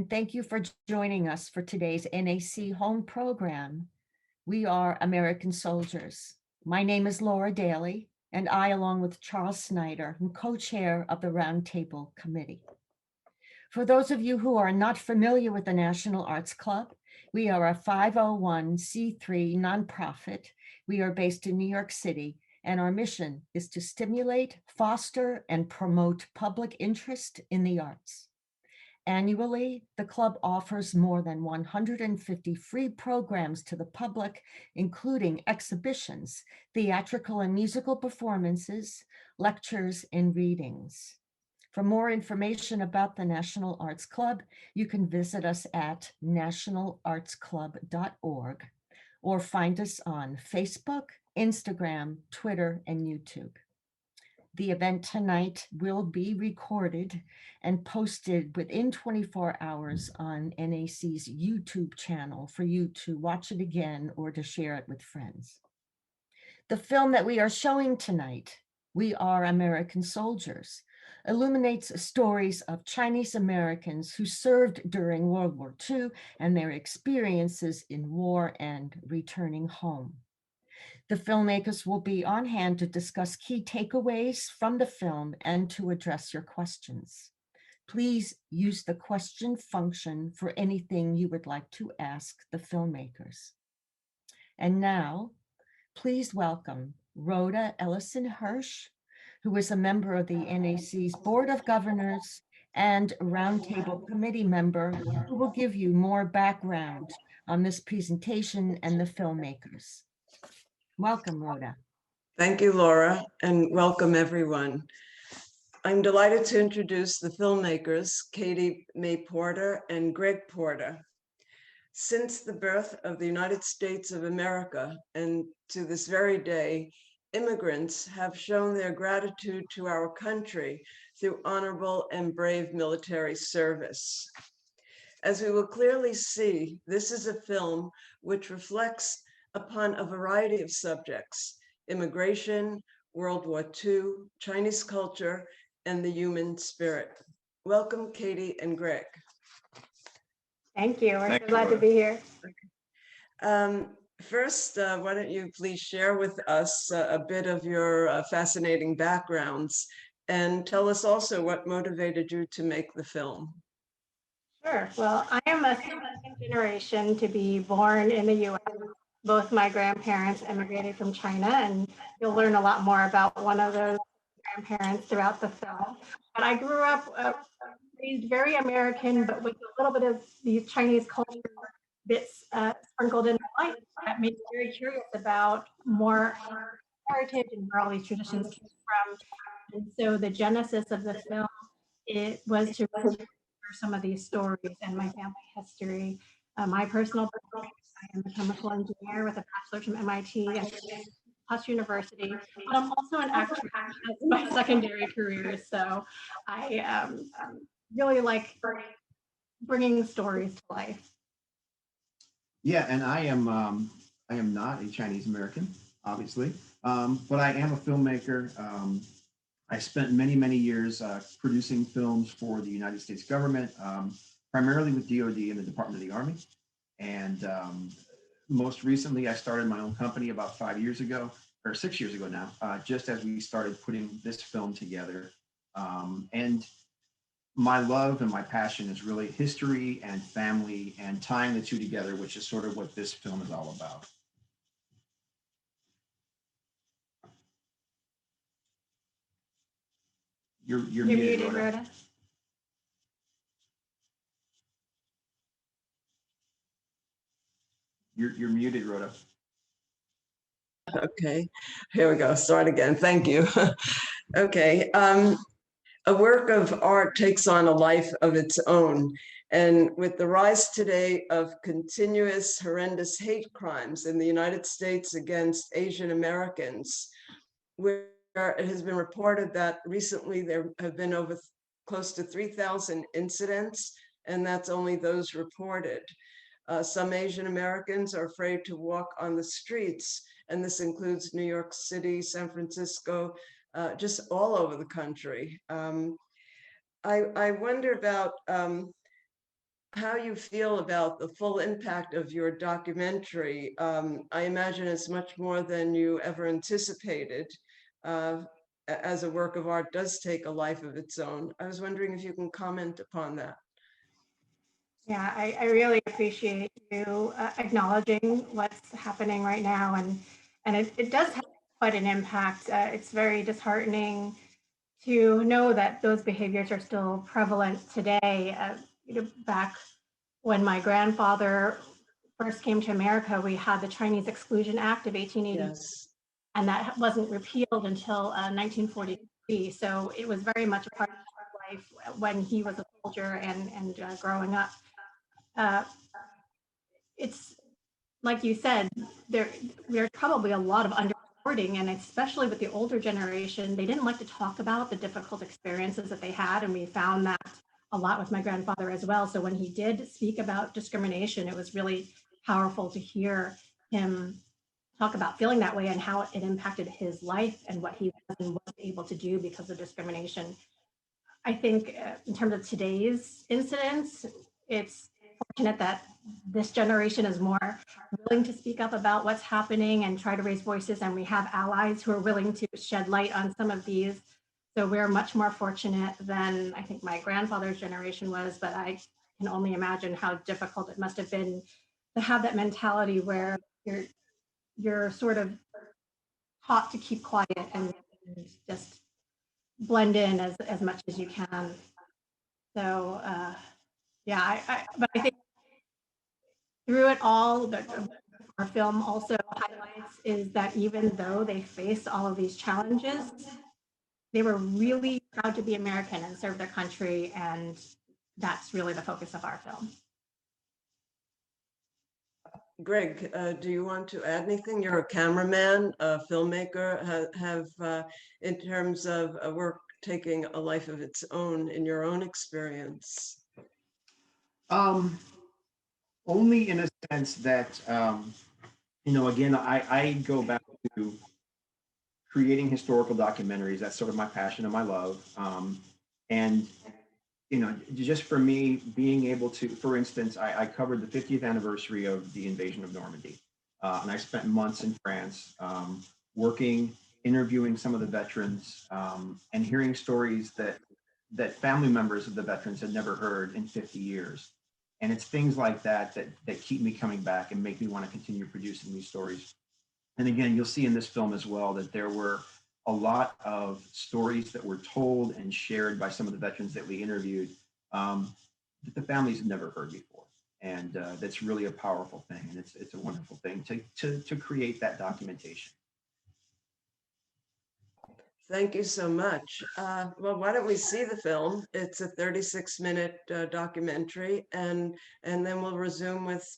and thank you for joining us for today's NAC Home program. We are American Soldiers. My name is Laura Daly, and I, along with Charles Snyder, am co-chair of the Roundtable Committee. For those of you who are not familiar with the National Arts Club, we are a 501c3 nonprofit. We are based in New York City, and our mission is to stimulate, foster, and promote public interest in the arts. Annually, the club offers more than 150 free programs to the public, including exhibitions, theatrical and musical performances, lectures, and readings. For more information about the National Arts Club, you can visit us at nationalartsclub.org or find us on Facebook, Instagram, Twitter, and YouTube. The event tonight will be recorded and posted within 24 hours on NAC's YouTube channel for you to watch it again or to share it with friends. The film that we are showing tonight, We Are American Soldiers, illuminates stories of Chinese Americans who served during World War II and their experiences in war and returning home. The filmmakers will be on hand to discuss key takeaways from the film and to address your questions. Please use the question function for anything you would like to ask the filmmakers. And now, please welcome Rhoda Ellison Hirsch, who is a member of the NAC's Board of Governors and Roundtable Committee member, who will give you more background on this presentation and the filmmakers. Welcome, Rhoda. Thank you, Laura, and welcome everyone. I'm delighted to introduce the filmmakers, Katie May Porter and Greg Porter. Since the birth of the United States of America and to this very day, immigrants have shown their gratitude to our country through honorable and brave military service. As we will clearly see, this is a film which reflects upon a variety of subjects: immigration, World War II, Chinese culture, and the human spirit. Welcome, Katie and Greg. Thank you. We're so glad to be here. First, why don't you please share with us a bit of your fascinating backgrounds and tell us also what motivated you to make the film. Sure. Well, I am a second generation to be born in the U.S. Both my grandparents immigrated from China, and you'll learn a lot more about one of those grandparents throughout the film. But I grew up raised very American, but with a little bit of these Chinese culture bits sprinkled in my life that made me very curious about more heritage and where all these traditions came from. And so the genesis of the film, it was to some of these stories and my family history. My personal background, I am a chemical engineer with a bachelor's from MIT and Plus University, but I'm also an actress as my secondary career. So I really like bringing stories to life. Yeah, and I am not a Chinese American, obviously, but I am a filmmaker. I spent many years producing films for the United States government, primarily with DoD and the Department of the Army. And most recently, I started my own company about 5 years ago, or 6 years ago now, just as we started putting this film together. And my love and my passion is really history and family and tying the two together, which is sort of what this film is all about. You're muted, Rhoda. You're muted, Rhoda. Okay, here we go. Start again. Thank you. Okay. A work of art takes on a life of its own. And with the rise today of continuous horrendous hate crimes in the United States against Asian Americans, where it has been reported that recently there have been over close to 3,000 incidents, and that's only those reported. Some Asian Americans are afraid to walk on the streets, and this includes New York City, San Francisco, just all over the country. I wonder about how you feel about the full impact of your documentary. I imagine it's much more than you ever anticipated. As a work of art does take a life of its own. I was wondering if you can comment upon that. Yeah, I really appreciate you acknowledging what's happening right now, and it does have quite an impact. It's very disheartening to know that those behaviors are still prevalent today. Back when my grandfather first came to America, we had the Chinese Exclusion Act of 1880, Yes. and that wasn't repealed until 1943. So it was very much a part of his life when he was a soldier and growing up. It's like you said, there's probably a lot of underreporting, and especially with the older generation, they didn't like to talk about the difficult experiences that they had, and we found that a lot with my grandfather as well. So when he did speak about discrimination, it was really powerful to hear him talk about feeling that way and how it impacted his life and what he was and wasn't able to do because of discrimination. I think in terms of today's incidents, it's fortunate that this generation is more willing to speak up about what's happening and try to raise voices, and we have allies who are willing to shed light on some of these. So we're much more fortunate than I think my grandfather's generation was, but I can only imagine how difficult it must have been to have that mentality where you're sort of taught to keep quiet and just blend in as much as you can. So yeah, but I think through it all, our film also highlights is that even though they faced all of these challenges, they were really proud to be American and serve their country, and that's really the focus of our film. Greg, do you want to add anything? You're a cameraman, a filmmaker, in terms of a work taking a life of its own in your own experience? Only in a sense that, again, I go back to creating historical documentaries. That's sort of my passion and my love. And just for me, being able to, for instance, I covered the 50th anniversary of the invasion of Normandy. And I spent months in France working, interviewing some of the veterans, and hearing stories that family members of the veterans had never heard in 50 years. And it's things like that keep me coming back and make me want to continue producing these stories. And again, you'll see in this film as well that there were a lot of stories that were told and shared by some of the veterans that we interviewed that the families had never heard before. And that's really a powerful thing. And it's a wonderful thing to create that documentation. Thank you so much. Well, why don't we see the film? It's a 36-minute documentary, and then we'll resume with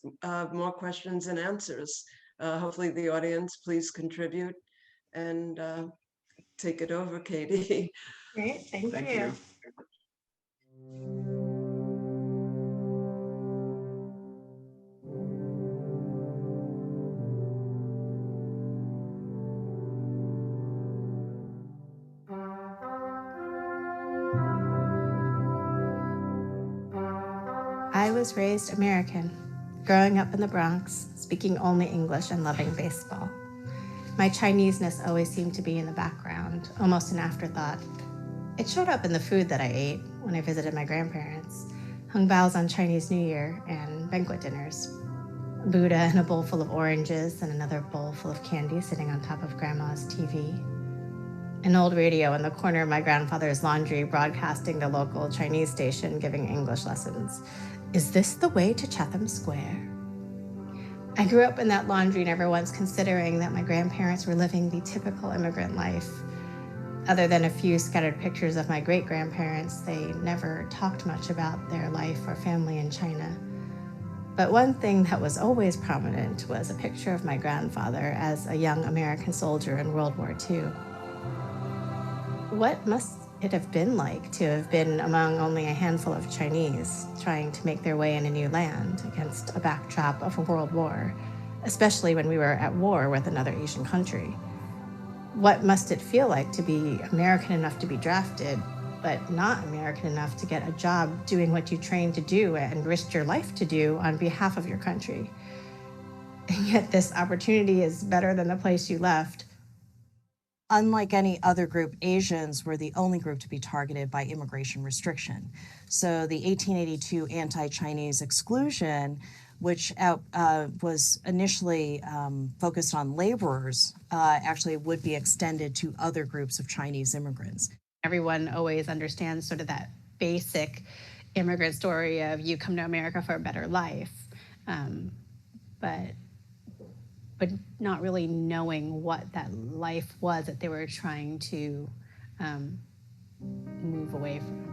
more questions and answers. Hopefully the audience, please contribute and take it over, Katie. Great, thank you. I was raised American, growing up in the Bronx, speaking only English and loving baseball. My Chineseness always seemed to be in the background, almost an afterthought. It showed up in the food that I ate when I visited my grandparents, hung baos on Chinese New Year and banquet dinners, Buddha and a bowl full of oranges and another bowl full of candy sitting on top of Grandma's TV, an old radio in the corner of my grandfather's laundry broadcasting the local Chinese station giving English lessons. Is this the way to Chatham Square? I grew up in that laundry, never once considering that my grandparents were living the typical immigrant life. Other than a few scattered pictures of my great-grandparents, they never talked much about their life or family in China. But one thing that was always prominent was a picture of my grandfather as a young American soldier in World War II. What must it have been like to have been among only a handful of Chinese trying to make their way in a new land against a backdrop of a world war, especially when we were at war with another Asian country? What must it feel like to be American enough to be drafted, but not American enough to get a job doing what you trained to do and risked your life to do on behalf of your country. And yet this opportunity is better than the place you left. Unlike any other group, Asians were the only group to be targeted by immigration restriction. So the 1882 Anti-Chinese Exclusion, which was initially focused on laborers, actually would be extended to other groups of Chinese immigrants. Everyone always understands sort of that basic immigrant story of you come to America for a better life, but not really knowing what that life was that they were trying to move away from.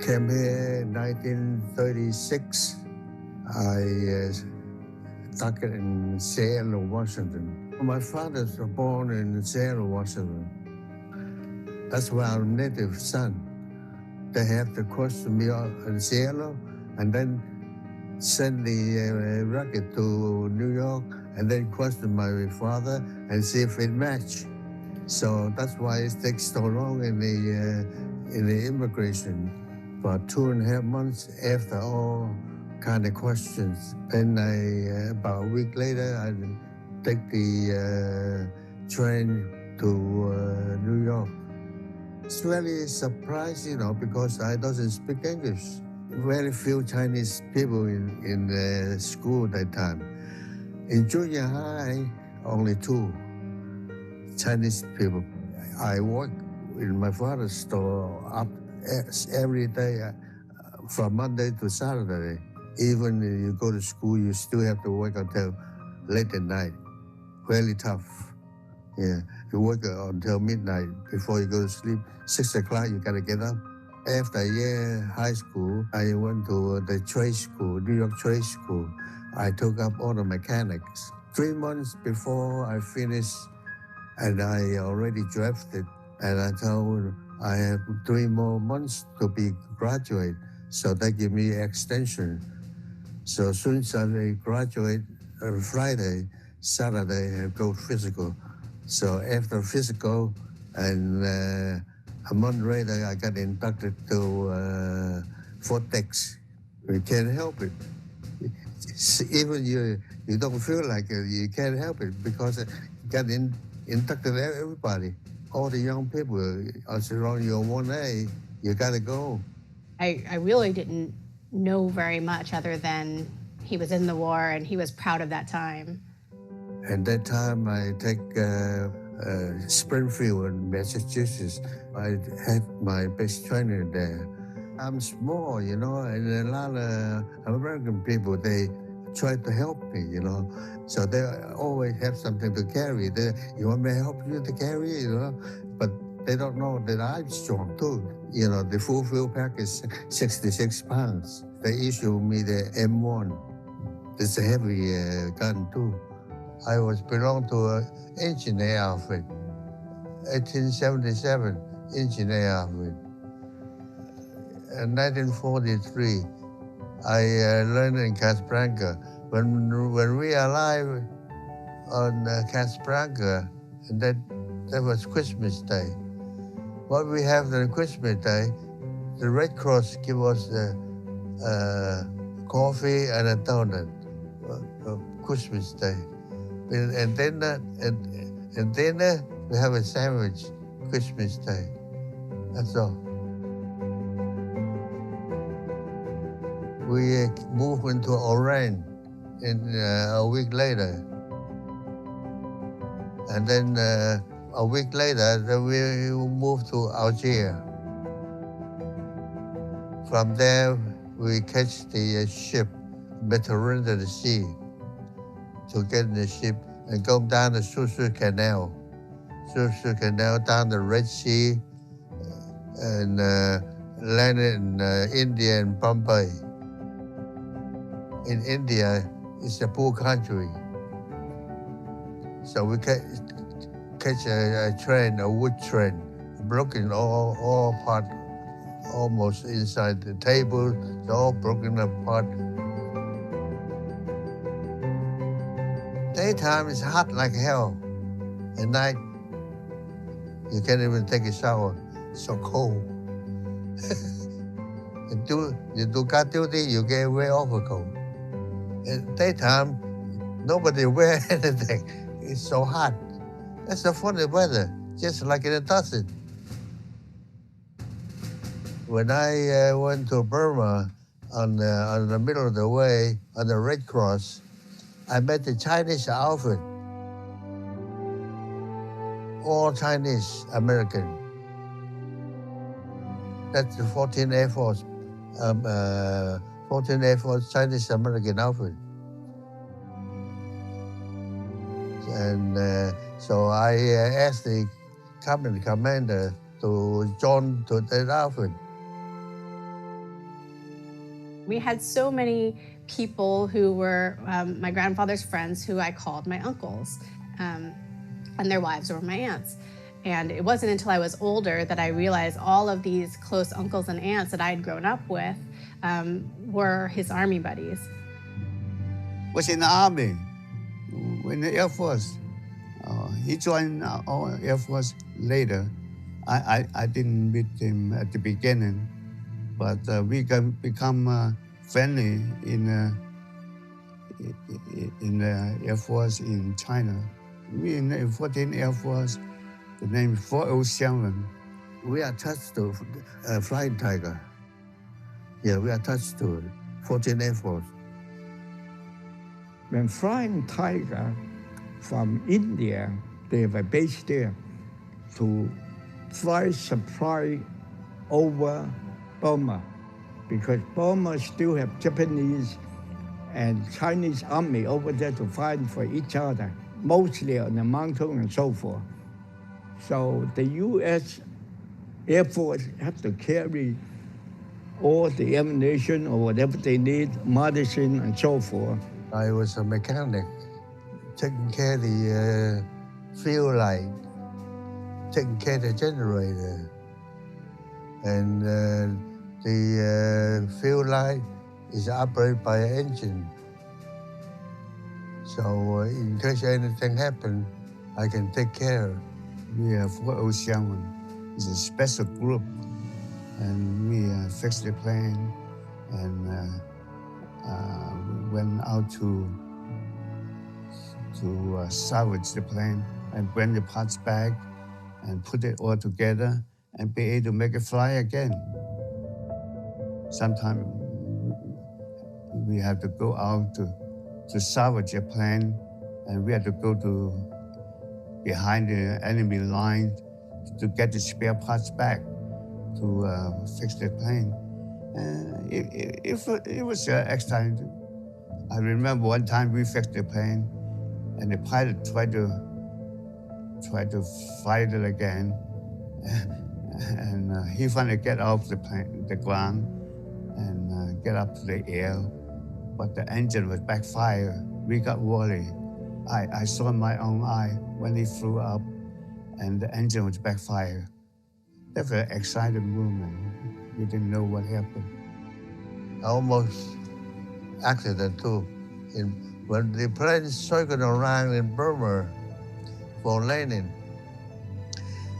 Came here in 1936. I started in Seattle, Washington. My father was born in Seattle, Washington. That's where our native son. They have to cross me in Seattle and then send the rocket to New York and then question my father and see if it matched. So that's why it takes so long in the immigration. For 2.5 months after all kind of questions. Then about a week later, I take the train to New York. It's really surprised, because I doesn't speak English. Very few Chinese people in school at that time. In junior high, only 2 Chinese people. I work in my father's store up every day from Monday to Saturday. Even if you go to school, you still have to work until late at night. Very tough. Yeah, you work until midnight before you go to sleep. 6 o'clock, you gotta get up. After a year high school, I went to the trade school, New York Trade School. I took up auto mechanics. 3 months before I finished, and I already drafted, and I told I have 3 more months to be graduate, so they give me extension. So as soon as I graduate on Friday, Saturday I go physical. So after physical, and a month later, I got inducted to Fort Dix. You can't help it. Even you don't feel like it, you can't help it because you got inducted everybody. All the young people are surrounding you on 1A, you gotta go. I really didn't know very much other than he was in the war and he was proud of that time. At that time, I take Springfield in Massachusetts. I had my best trainer there. I'm small, and a lot of American people, they try to help me, So they always have something to carry. You want me to help you to carry it, But they don't know that I'm strong too. The full field pack is 66 pounds. They issue me the M1. It's a heavy gun too. I belonged to an engineer outfit, 1877 engineer outfit. In 1943, I learned in Casablanca. When we arrived on Casablanca, and that was Christmas Day. What we have on Christmas Day, the Red Cross give us coffee and a donut on Christmas Day. And dinner, we have a sandwich Christmas Day. That's all. We moved into Oran a week later. And then a week later, we moved to Algiers. From there, we catch the ship, Mediterranean Sea, to get in the ship and go down the Suez Canal. Suez Canal, down the Red Sea, and landed in India and Bombay. In India, it's a poor country. So we catch a train, a wood train, broken all apart, almost inside the table, it's all broken apart. Daytime is hot like hell. At night, you can't even take a shower. so cold. You do guard duty, you get wear overcoat. In daytime, nobody wear anything. It's so hot. That's the funny weather, just like in the desert. When I went to Burma on the middle of the way on the Red Cross, I met the Chinese outfit, all Chinese American. That's the 14th Air Force, 14th Air Force Chinese American outfit. And so I asked the company commander to join to that outfit. We had so many people who were my grandfather's friends who I called my uncles, and their wives were my aunts. And it wasn't until I was older that I realized all of these close uncles and aunts that I had grown up with were his army buddies. Was in the army, in the Air Force. He joined our Air Force later. I didn't meet him at the beginning, but we can become friendly in the Air Force in China. We in the 14th Air Force, the name is 407. We are attached to Flying Tiger. Yeah, we are attached to 14th Air Force. When Flying Tiger from India, they have a base there to fly supply over Burma, because Burma still have Japanese and Chinese army over there to fight for each other, mostly on the mountain and so forth. So the U.S. Air Force have to carry all the ammunition or whatever they need, medicine and so forth. I was a mechanic, taking care of the fuel line, taking care of the generator. And the fuel line is operated by an engine. So in case anything happens, I can take care. We have 407. It's a special group, and we fixed the plane and went out to salvage the plane and bring the parts back and put it all together and be able to make it fly again. Sometimes we have to go out to salvage a plane, and we have to go to behind the enemy line to get the spare parts back to fix the plane. It was an accident. I remember one time we fixed the plane, and the pilot tried to fight it again, and he finally get off the ground and get up to the air, but the engine was backfire. We got worried. I saw in my own eye when he flew up, and the engine was backfire. That was an exciting moment. We didn't know what happened. Almost accident too. When the plane circled around in Burma for landing,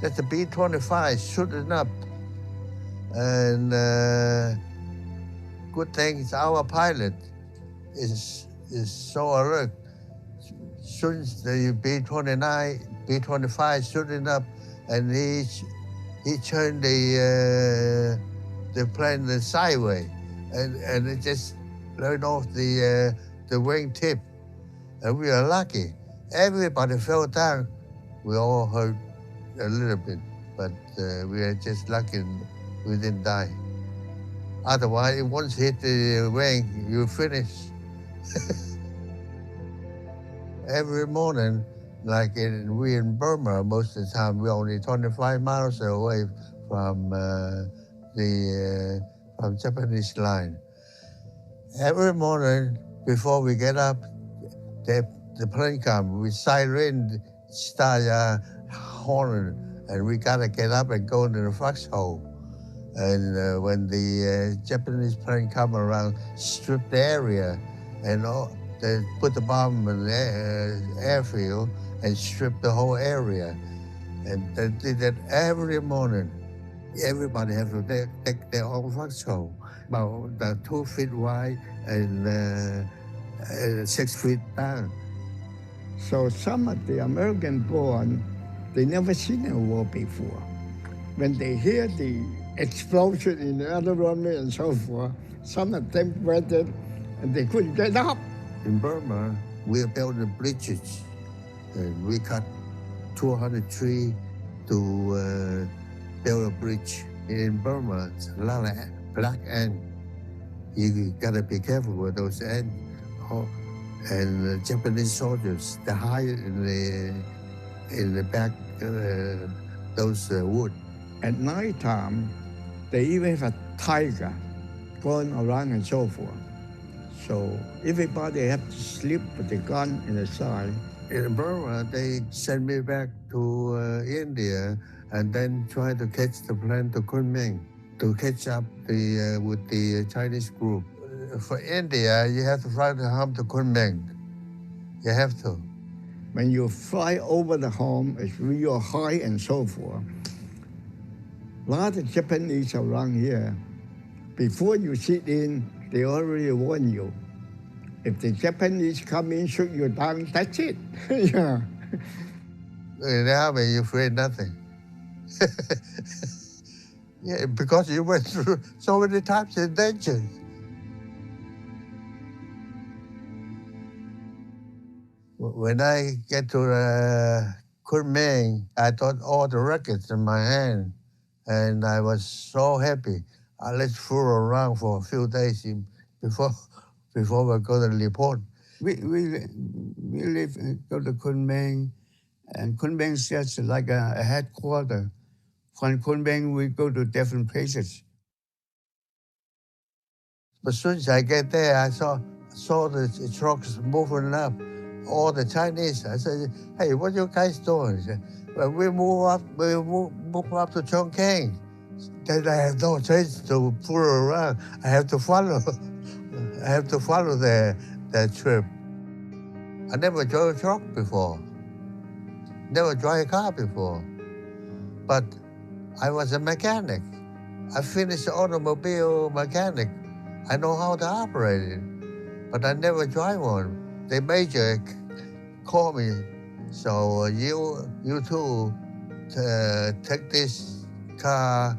that's the B-25 shooting up. And good thing is our pilot is so alert. Soon as the B-25 shooting up, and he turned the plane sideways, and it just blowed off the wing tip. And we are lucky. Everybody fell down. We all hurt a little bit, but we are just lucky we didn't die. Otherwise, once hit the wing, you finish. Every morning, like we in Burma, most of the time we're only 25 miles away from from Japanese line. Every morning before we get up, the plane comes. We siren, start horn, and we gotta get up and go into the foxhole. And when the Japanese plane come around, strip the area, and they put the bomb in the airfield and strip the whole area. And they did that every morning. everybody have to take their own foxhole, about 2 feet wide and 6 feet down. So some of the American born, they never seen a war before. When they hear the explosion in the other runway and so forth, some of them waited and they couldn't get up. In Burma, we built the bridges, and we cut 200 trees to build a bridge. In Burma, it's a lot of black ant. You gotta be careful with those ants. And the Japanese soldiers, they hide in the back those wood. At night time, they even have a tiger going around and so forth. So everybody have to sleep with the gun in the side. In Burma, they sent me back to India and then try to catch the plane to Kunming to catch up with the Chinese group. For India, you have to fly the home to Kunming. You have to. When you fly over the home, it's real high and so forth. A lot of Japanese around here, before you sit in, they already warn you. If the Japanese come in, shoot you down, that's it. Yeah. In the army, you fear nothing. Yeah, because you went through so many times in danger. When I get to Kunming, I got all the records in my hand, and I was so happy. Let's fool around for a few days before we're going to report. We live go to Kunming, and Kunming is just like a headquarters. From Kunming, we go to different places. But as soon as I get there, I saw the trucks moving up. All the Chinese. I said, "Hey, what you guys doing?" He said, "Well, we move up to Chongqing." Then I have no choice to fool around. I have to follow. I have to follow their trip. I never drove a truck before. Never drive a car before. But I was a mechanic. I finished automobile mechanic. I know how to operate it, but I never drive one. The major called me, so you two take this car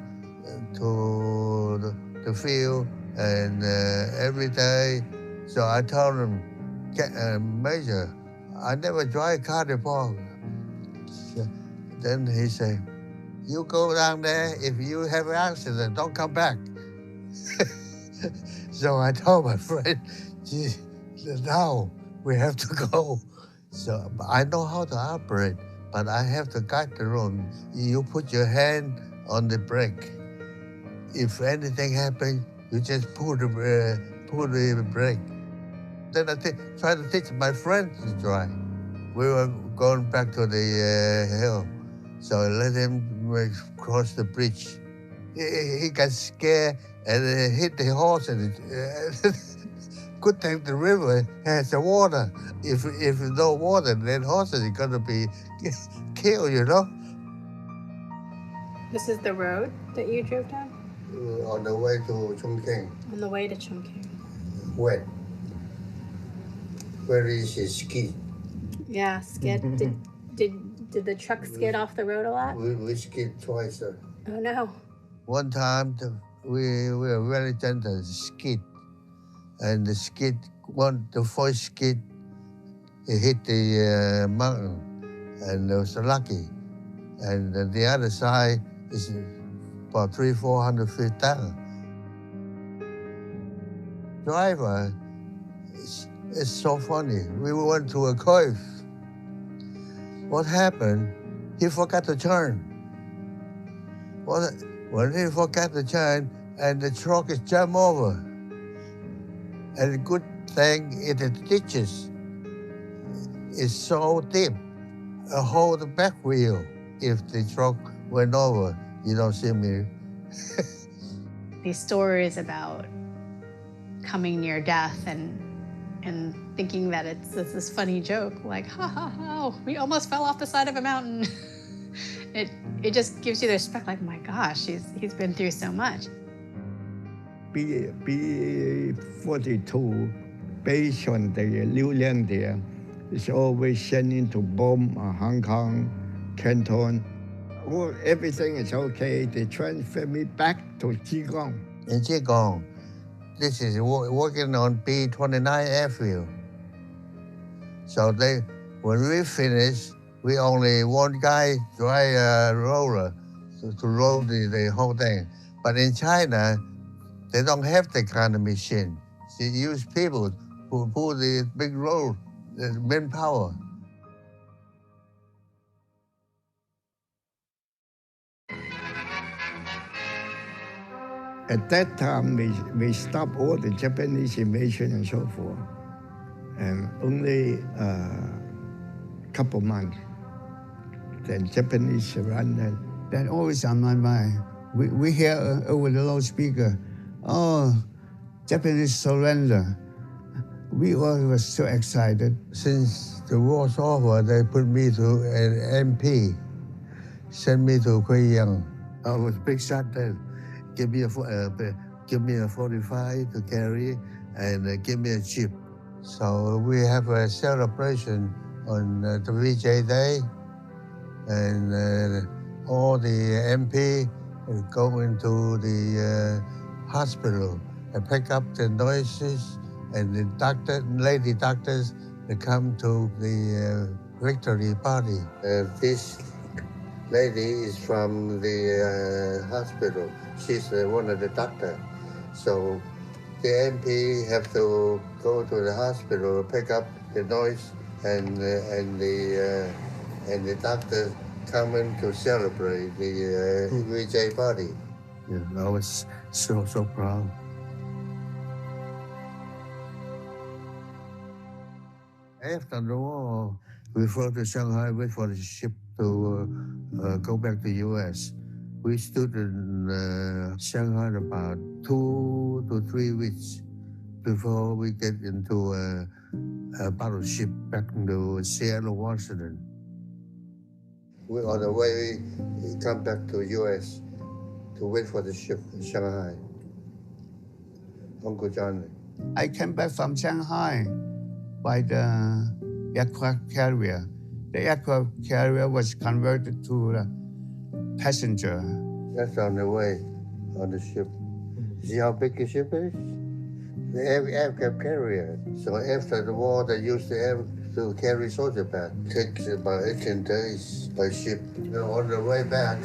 to the field and every day. So I told him, Major, I never drive a car before. Then he said, you go down there, if you have an accident, don't come back. So I told my friend, gee, now we have to go. So I know how to operate, but I have to guide the road. You put your hand on the brake. If anything happens, you just pull the brake. Then I try to teach my friend to drive. We were going back to the hill, so I let him cross the bridge. He got scared and hit the horse. And good thing the river has the water. If no water, then horses are gonna be killed, you know. This is the road that you drove down? On the way to Chongqing. On the way to Chongqing. Wet. Where is his ski? Yeah, skid. Did the truck skid off the road a lot? We skid twice. Oh no. One time we were very gentle skid, and the first skid, it hit the mountain, and it was lucky. And the other side is about 300-400 feet down. Driver, it's so funny. We went to a cove. What happened? He forgot to turn. When he forgot to turn, and the truck is jumped over. And the good thing is the ditches is so deep. Hold the back wheel. If the truck went over, you don't see me. These stories about coming near death and thinking that it's this funny joke, like, ha ha ha, we almost fell off the side of a mountain. it just gives you the respect, like, my gosh, he's been through so much. B-42, based on the Liu Liang there, is always sending to bomb Hong Kong, Canton. Well, everything is okay. They transfer me back to Qigong. In Qigong, this is working on B-29 airfield. So when we finish, we only one guy drive a roller to roll the whole thing. But in China, they don't have that kind of machine. They use people who pull the big roll, the manpower. At that time, we stopped all the Japanese invasion and so forth. And only a couple months, then Japanese surrendered. That always on my mind. We hear over the loudspeaker, oh, Japanese surrender. We all were so excited. Since the war's over, they put me to an MP, sent me to Guiyang. I was big shot then. Give me a 45 to carry and give me a jeep. So we have a celebration on the VJ Day, and all the MP go into the hospital and pick up the noises, and the lady doctors, they come to the victory party. This lady is from the hospital. She's one of the doctors. So the MP have to go to the hospital, pick up the noise, and the doctor coming to celebrate the VJ party. Yeah, I was so proud. After the war, we flew to Shanghai, wait for the ship to go back to U.S. We stood in Shanghai about 2 to 3 weeks before we get into a battleship back to Seattle, Washington. We on the way, we come back to U.S. to wait for the ship in Shanghai. Uncle Johnny. I came back from Shanghai by the aircraft carrier. The aircraft carrier was converted to a passenger. That's on the way, on the ship. See how big the ship is? The aircraft carrier. So after the war, they used to carry soldier back. It takes about 18 days by ship. On the way back,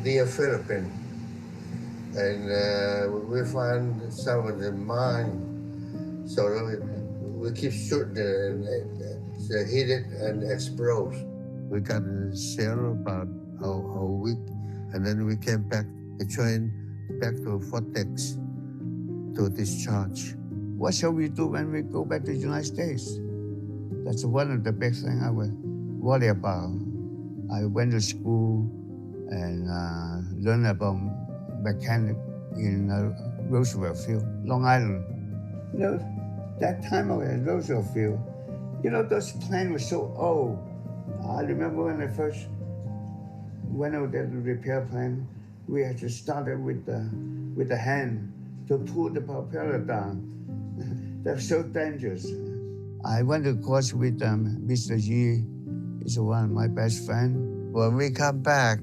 near Philippines. And we find some of the mine. So we keep shooting and they hit it and explode. We got in Seattle about a week, and then we came back, the train back to Fort Dix to discharge. What shall we do when we go back to the United States? That's one of the big things I would worry about. I went to school and learned about mechanic in Roosevelt Field, Long Island. You know, that time I was at Roosevelt Field, you know, those planes were so old. I remember when I first went out there to repair plane, we had to start it with the hand to pull the propeller down. That's so dangerous. I went to course with Mr. Yi. He's one of my best friends. When we come back,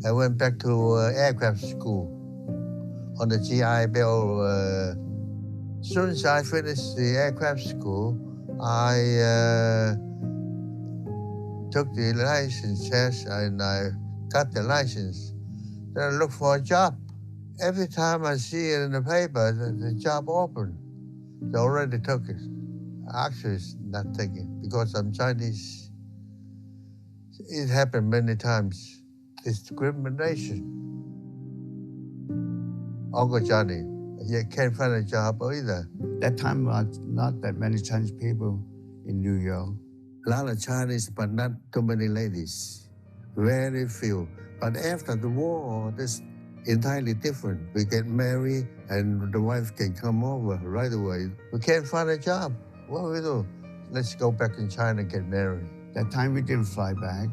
I went back to aircraft school on the GI Bill. As soon as I finished the aircraft school, I took the license test and I got the license. Then I looked for a job. Every time I see it in the paper, the job open. They already took it. Actually, it's not taken because I'm Chinese. It happened many times. Discrimination. Uncle Johnny, you can't find a job either. That time was not that many Chinese people in New York. A lot of Chinese, but not too many ladies. Very few. But after the war, this entirely different. We get married and the wife can come over right away. We can't find a job. What do we do? Let's go back in China and get married. That time we didn't fly back.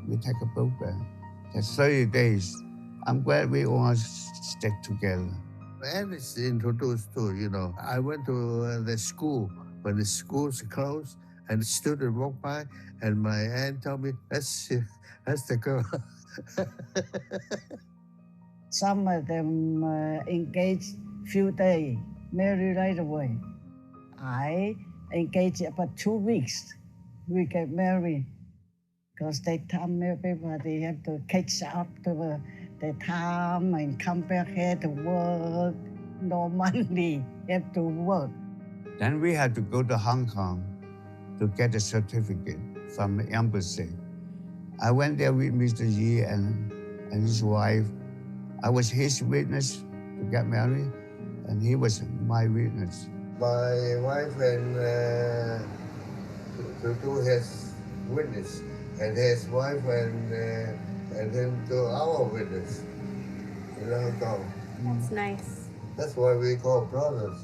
We take a boat back. That's 30 days. I'm glad we all stick together. And it's introduced to, I went to the school when the schools closed and the student walked by and my aunt told me, that's the girl. Some of them engaged few days, married right away. I engaged about 2 weeks. We get married because they time everybody have to catch up to the time and come back here to work. No money, have to work. Then we had to go to Hong Kong to get a certificate from the embassy. I went there with Mr. Yi and his wife. I was his witness to get married, and he was my witness. My wife and to do his witness, and his wife and him do our witness in Hong Kong. That's nice. That's why we call brothers.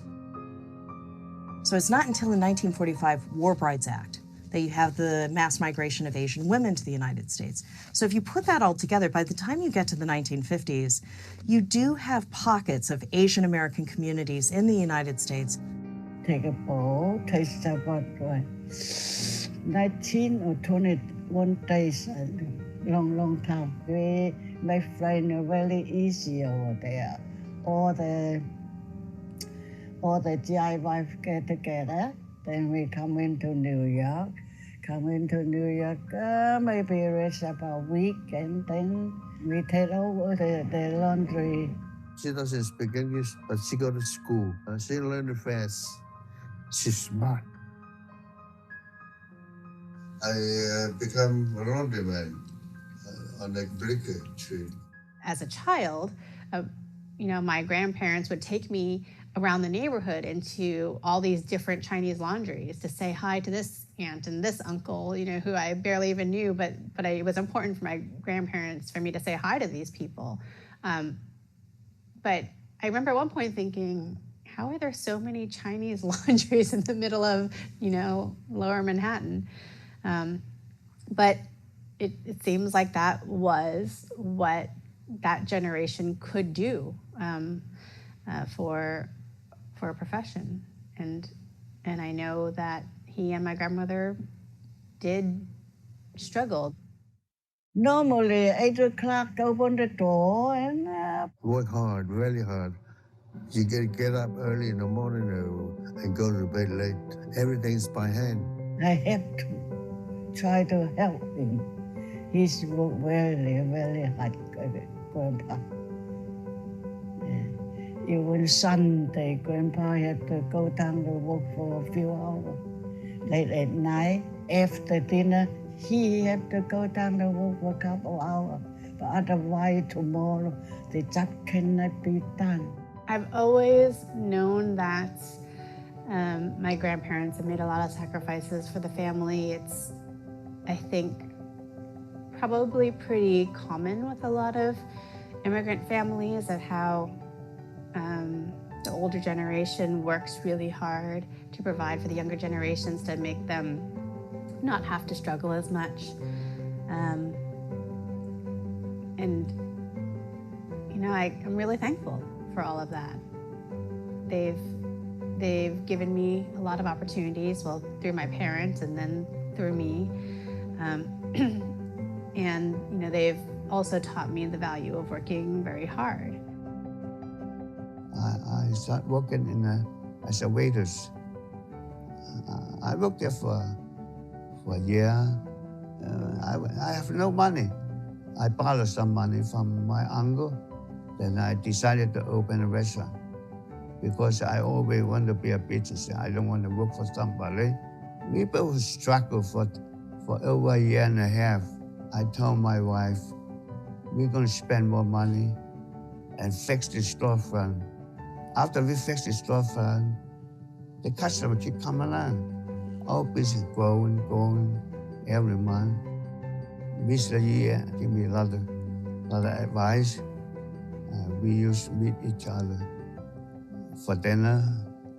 So it's not until the 1945 War Brides Act that you have the mass migration of Asian women to the United States. So if you put that all together, by the time you get to the 1950s, you do have pockets of Asian American communities in the United States. Take a boat, takes about 19 or 21 days, long time. We make friends very easy over there. All the GI wives get together. Then we come into New York. Maybe rest about a week, and then we take over the laundry. She doesn't speak English, but she go to school. She learned fast. She's smart. I become a laundryman on the Blicker tree. As a child, my grandparents would take me around the neighborhood into all these different Chinese laundries to say hi to this aunt and this uncle, who I barely even knew, but it was important for my grandparents for me to say hi to these people. But I remember at one point thinking, how are there so many Chinese laundries in the middle of, lower Manhattan? But it seems like that was what that generation could do for a profession. And I know that he and my grandmother did struggle. Normally, 8 o'clock, open the door and Work hard, really hard. You get up early in the morning and go to bed late. Everything's by hand. I have to try to help him. He's worked very, very hard, Grandpa. Even Sunday, Grandpa had to go down to work for a few hours. Late at night, after dinner, he had to go down to work for a couple hours. But otherwise, tomorrow, the job cannot be done. I've always known that my grandparents have made a lot of sacrifices for the family. It's, I think, probably pretty common with a lot of immigrant families of how the older generation works really hard to provide for the younger generations to make them not have to struggle as much. I'm really thankful for all of that. They've given me a lot of opportunities, well, through my parents and then through me. And they've also taught me the value of working very hard. I started working as a waitress. I worked there for a year. I have no money. I borrowed some money from my uncle. Then I decided to open a restaurant because I always want to be a business. I don't want to work for somebody. We both struggled for over a year and a half. I told my wife, we're going to spend more money and fix the storefront. After we fix the storefront, the customer keep coming on. Our business growing every month. Mr. Yi gave me a lot of advice. We used to meet each other for dinner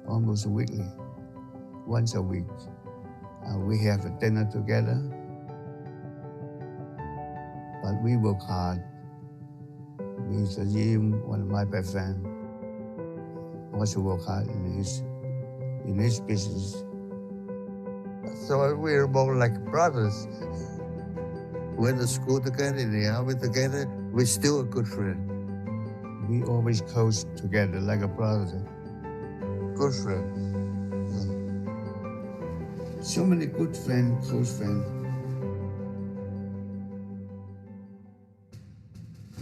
almost weekly, once a week. We have a dinner together. But we work hard. Mr. Yim, one of my best friends, also work hard in his business. So we're more like brothers. Went to school together, in the army together. We're still a good friend. We always close together like a brother. Good friend. So many good friends, close friends.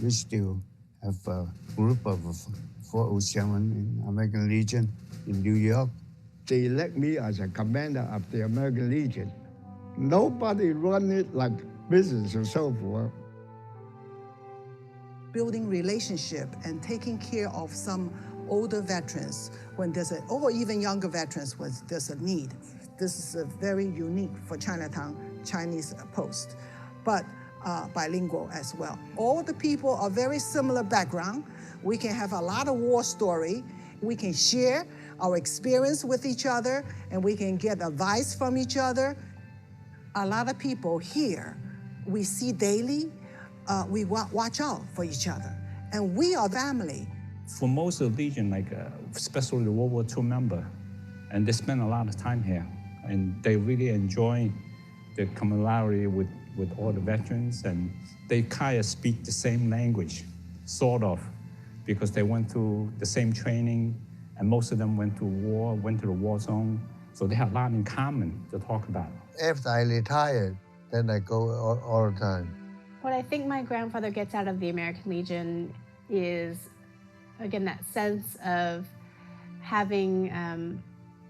We still have a group of 407 in American Legion in New York. They elect me as a commander of the American Legion. Nobody run it like business and so forth. Building relationship and taking care of some older veterans when or even younger veterans when there's a need. This is very unique for Chinatown Chinese Post, but bilingual as well. All the people are very similar background. We can have a lot of war story. We can share our experience with each other, and we can get advice from each other. A lot of people here, we see daily, we watch out for each other, and we are family. For most of the Legion, especially the World War II member, and they spend a lot of time here, and they really enjoy the camaraderie with all the veterans, and they kind of speak the same language, sort of, because they went through the same training, and most of them went to the war zone, so they have a lot in common to talk about. After I retired, then I go all the time. What I think my grandfather gets out of the American Legion is, again, that sense of having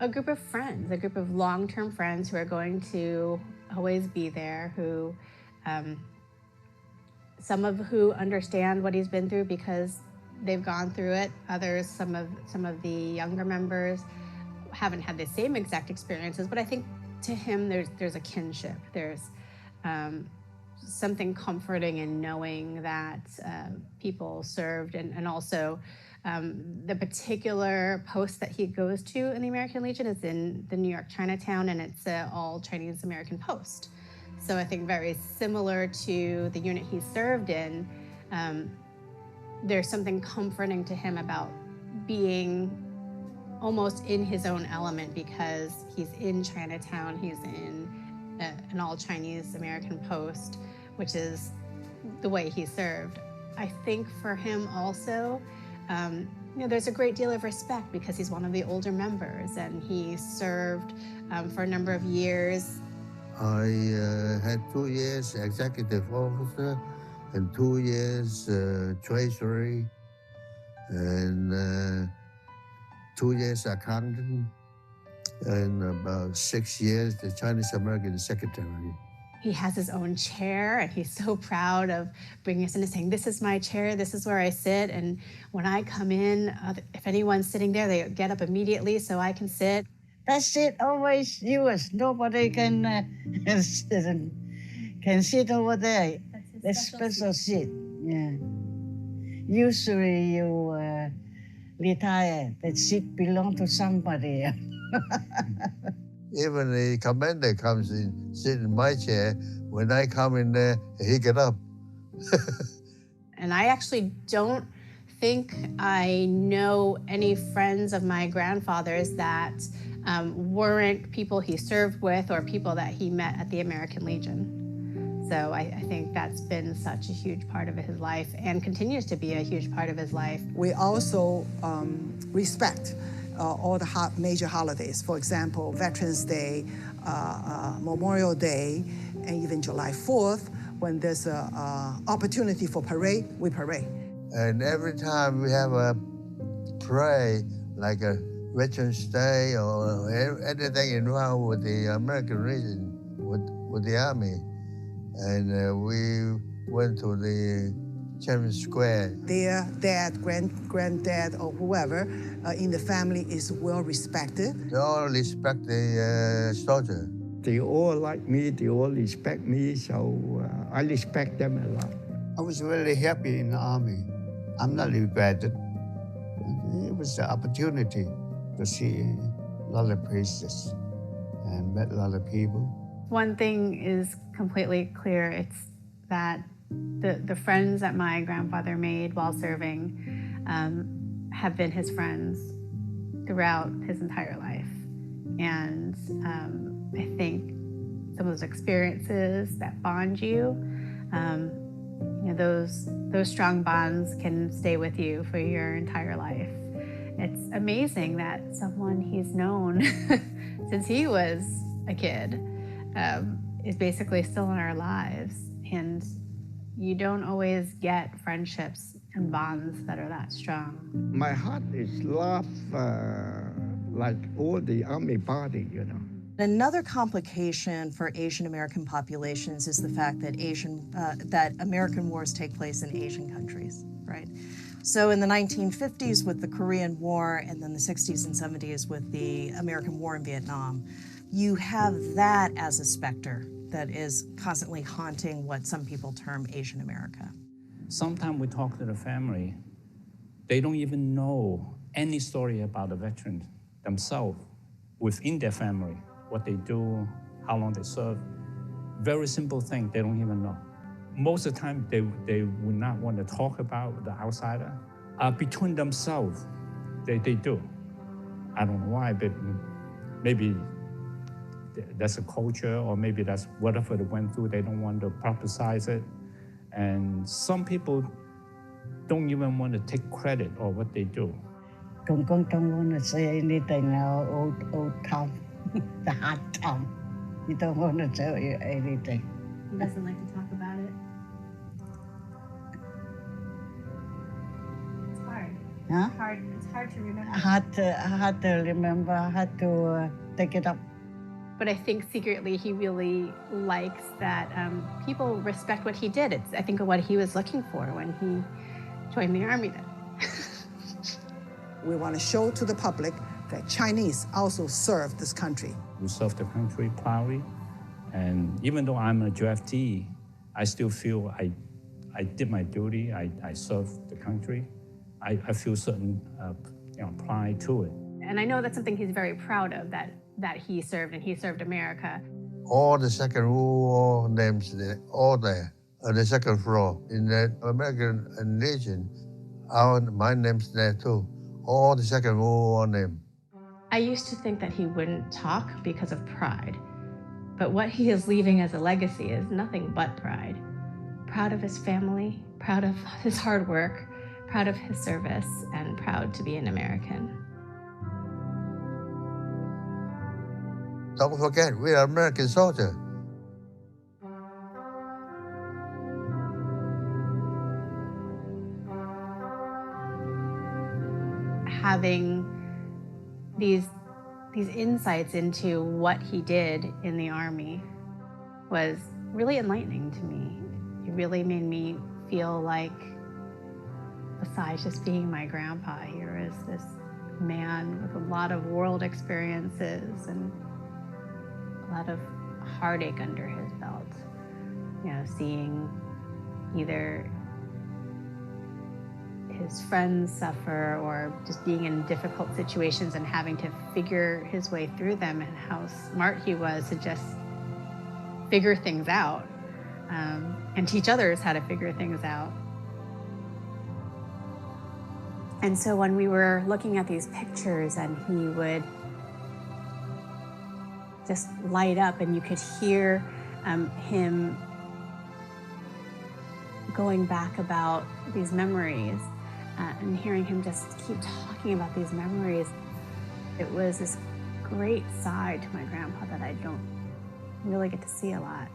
a group of friends, a group of long-term friends who are going to always be there, who some of who understand what he's been through because they've gone through it. Others, some of the younger members haven't had the same exact experiences, but I think to him there's a kinship. There's something comforting in knowing that people served, and also the particular post that he goes to in the American Legion is in the New York Chinatown, and it's all Chinese American post. So I think very similar to the unit he served in, there's something comforting to him about being almost in his own element because he's in Chinatown, he's in an all Chinese American post, which is the way he served. I think for him also, there's a great deal of respect because he's one of the older members and he served for a number of years. I had 2 years executive officer and 2 years treasury and 2 years accountant and about 6 years the Chinese American secretary. He has his own chair, and he's so proud of bringing us in and saying, "This is my chair, this is where I sit." And when I come in, if anyone's sitting there, they get up immediately so I can sit. That seat always yours. Nobody can sit over there. That's special seat. Yeah. Usually you retire, that seat belong to somebody. Even the commander comes in, sit in my chair. When I come in there, he get up. And I actually don't think I know any friends of my grandfather's that weren't people he served with or people that he met at the American Legion. So I think that's been such a huge part of his life and continues to be a huge part of his life. We also respect all the major holidays. For example, Veterans Day, Memorial Day, and even July 4th. When there's an opportunity for parade, we parade. And every time we have a parade, like a Veterans Day or anything involved with the American Legion, with the Army, and we went to the Chairman Square. Their dad, granddad, or whoever in the family is well respected. They all respect the soldier. They all like me, they all respect me, so I respect them a lot. I was really happy in the Army. I'm not regretted. It was the opportunity to see a lot of places and met a lot of people. One thing is completely clear, it's that The friends that my grandfather made while serving have been his friends throughout his entire life. And I think some of those experiences that bond you, those strong bonds can stay with you for your entire life. It's amazing that someone he's known since he was a kid is basically still in our lives. And you don't always get friendships and bonds that are that strong. My heart is love like all the army body, you know. Another complication for Asian American populations is the fact that that American wars take place in Asian countries, right? So in the 1950s with the Korean War, and then the 60s and 70s with the American War in Vietnam, you have that as a specter that is constantly haunting what some people term Asian America. Sometimes we talk to the family, they don't even know any story about the veterans themselves within their family, what they do, how long they serve. Very simple thing, they don't even know. Most of the time, they would not want to talk about the outsider. Between themselves, they do. I don't know why, but maybe that's a culture, or maybe that's whatever they went through, they don't want to publicize it. And some people don't even want to take credit of what they do. Kung don't want to say anything old time, the hard time. He don't want to tell you anything. He doesn't like to talk about it. It's hard. Huh? It's hard to remember. Hard to remember, hard to take it up. But I think secretly he really likes that people respect what he did. It's, I think, what he was looking for when he joined the army then. We want to show to the public that Chinese also served this country. We served the country proudly, and even though I'm a draftee, I still feel I did my duty, I served the country. I feel certain pride to it. And I know that's something he's very proud of, that he served, and he served America. All the Second World War names, all there on the second floor. In the American Legion, my name's there too. All the Second World War name. I used to think that he wouldn't talk because of pride, but what he is leaving as a legacy is nothing but pride. Proud of his family, proud of his hard work, proud of his service, and proud to be an American. Don't forget, we are American soldiers. Having these insights into what he did in the army was really enlightening to me. It really made me feel like, besides just being my grandpa, here is this man with a lot of world experiences and a lot of heartache under his belt. Seeing either his friends suffer or just being in difficult situations and having to figure his way through them, and how smart he was to just figure things out and teach others how to figure things out. And so when we were looking at these pictures, and he would just light up, and you could hear him going back about these memories, and hearing him just keep talking about these memories, it was this great side to my grandpa that I don't really get to see a lot.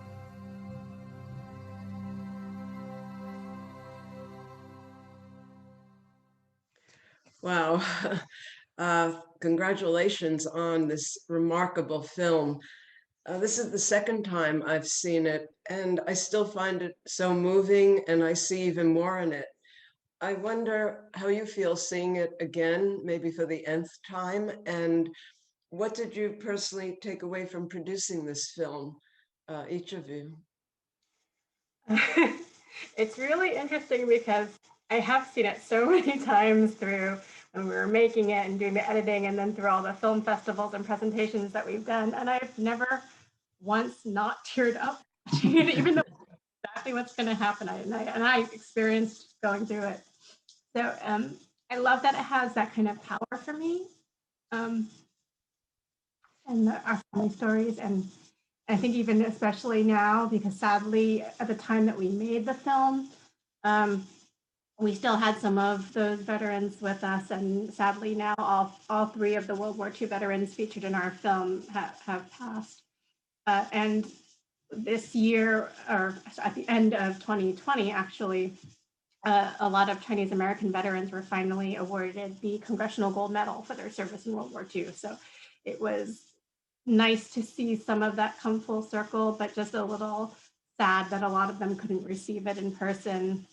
Wow. Congratulations on this remarkable film. This is the second time I've seen it, and I still find it so moving, and I see even more in it. I wonder how you feel seeing it again, maybe for the nth time, and what did you personally take away from producing this film, each of you? It's really interesting because I have seen it so many times through when we were making it and doing the editing, and then through all the film festivals and presentations that we've done. And I've never once not teared up, even though exactly what's going to happen. And I experienced going through it. So I love that it has that kind of power for me, and our family stories. And I think even especially now, because sadly at the time that we made the film, we still had some of those veterans with us, and sadly now all three of the World War II veterans featured in our film have passed. And this year, or at the end of 2020, actually, a lot of Chinese American veterans were finally awarded the Congressional Gold Medal for their service in World War II. So it was nice to see some of that come full circle, but just a little sad that a lot of them couldn't receive it in person,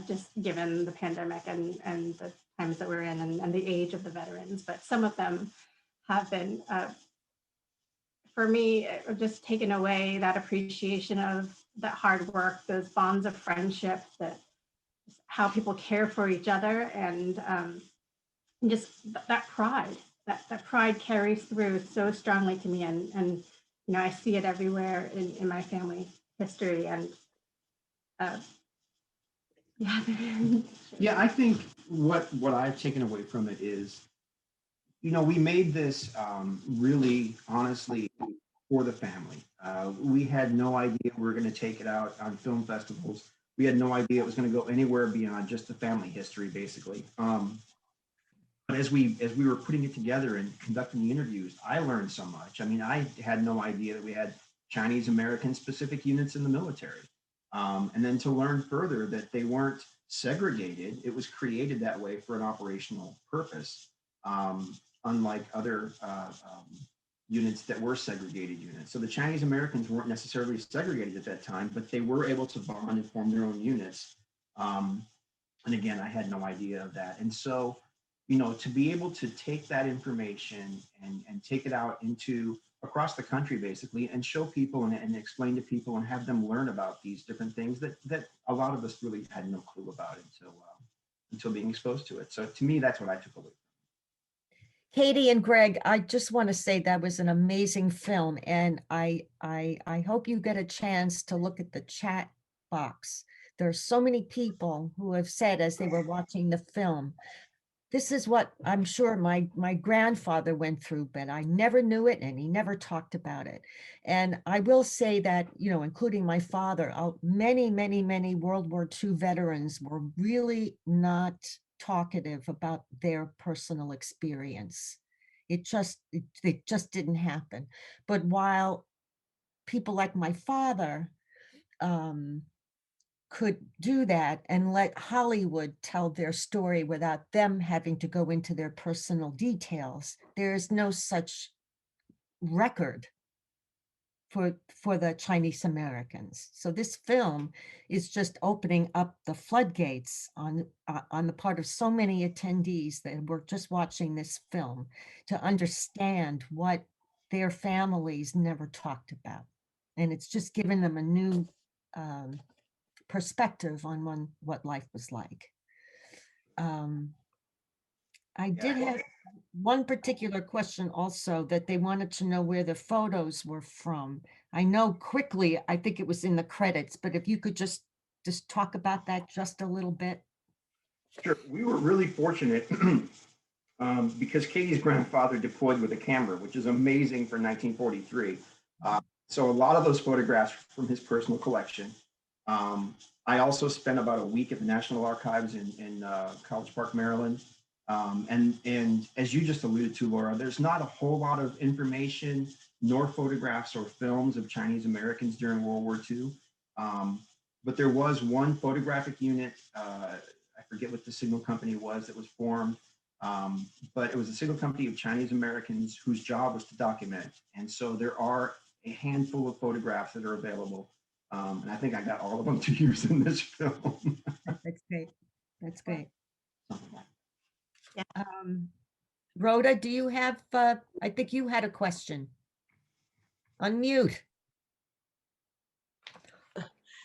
just given the pandemic and the times that we're in and the age of the veterans. But some of them have been, for me, just taken away that appreciation of that hard work, those bonds of friendship, that how people care for each other, and just that pride. That pride carries through so strongly to me, and you know, I see it everywhere in my family history, and yeah. Yeah, I think what I've taken away from it is, you know, we made this really honestly for the family. We had no idea we were going to take it out on film festivals. We had no idea it was going to go anywhere beyond just the family history, basically. But as we were putting it together and conducting the interviews, I learned so much. I mean, I had no idea that we had Chinese American specific units in the military. And then to learn further that they weren't segregated, it was created that way for an operational purpose, unlike other units that were segregated units. So the Chinese Americans weren't necessarily segregated at that time, but they were able to bond and form their own units. And again, I had no idea of that. And so, you know, to be able to take that information and take it out into across the country, basically, and show people and explain to people and have them learn about these different things that a lot of us really had no clue about until being exposed to it. So to me, that's what I took away. Katie and Greg, I just want to say that was an amazing film, and I hope you get a chance to look at the chat box. There are so many people who have said as they were watching the film, this is what I'm sure my grandfather went through, but I never knew it and he never talked about it. And I will say that, you know, including my father, many World War II veterans were really not talkative about their personal experience. It just didn't happen. But while people like my father could do that and let Hollywood tell their story without them having to go into their personal details, there is no such record for the Chinese Americans. So this film is just opening up the floodgates on the part of so many attendees that were just watching this film to understand what their families never talked about. And it's just given them a new perspective on what life was like. I did have one particular question also, that they wanted to know where the photos were from. I know quickly, I think it was in the credits, but if you could just talk about that just a little bit. Sure. We were really fortunate because Katie's grandfather deployed with a camera, which is amazing for 1943. So a lot of those photographs from his personal collection. I also spent about a week at the National Archives in College Park, Maryland. And as you just alluded to, Laura, there's not a whole lot of information nor photographs or films of Chinese Americans during World War II. But there was one photographic unit, I forget what the signal company was that was formed, but it was a signal company of Chinese Americans whose job was to document. And so there are a handful of photographs that are available. And I think I got all of them to use in this film. That's great. That's great. Rhoda, do you have, I think you had a question. Unmute.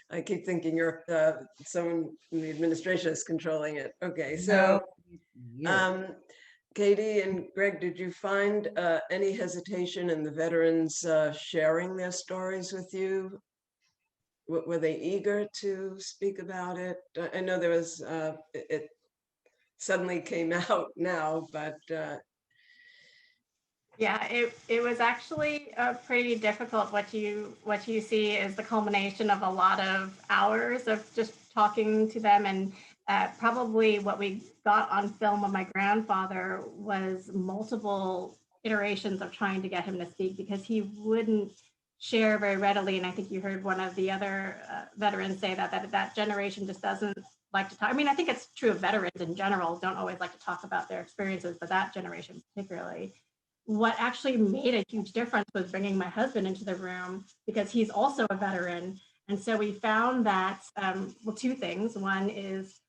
I keep thinking you're someone in the administration is controlling it. Okay, so Katie and Greg, did you find any hesitation in the veterans sharing their stories with you? were they eager to speak about it? I know there was, it suddenly came out now, but Yeah, it was actually pretty difficult. What you see is the culmination of a lot of hours of just talking to them, and probably what we got on film of my grandfather was multiple iterations of trying to get him to speak because he wouldn't share very readily. And I think you heard one of the other veterans say that generation just doesn't like to talk. I mean, I think it's true of veterans in general, don't always like to talk about their experiences, but that generation particularly. What actually made a huge difference was bringing my husband into the room because he's also a veteran. And so we found that, well, two things. One is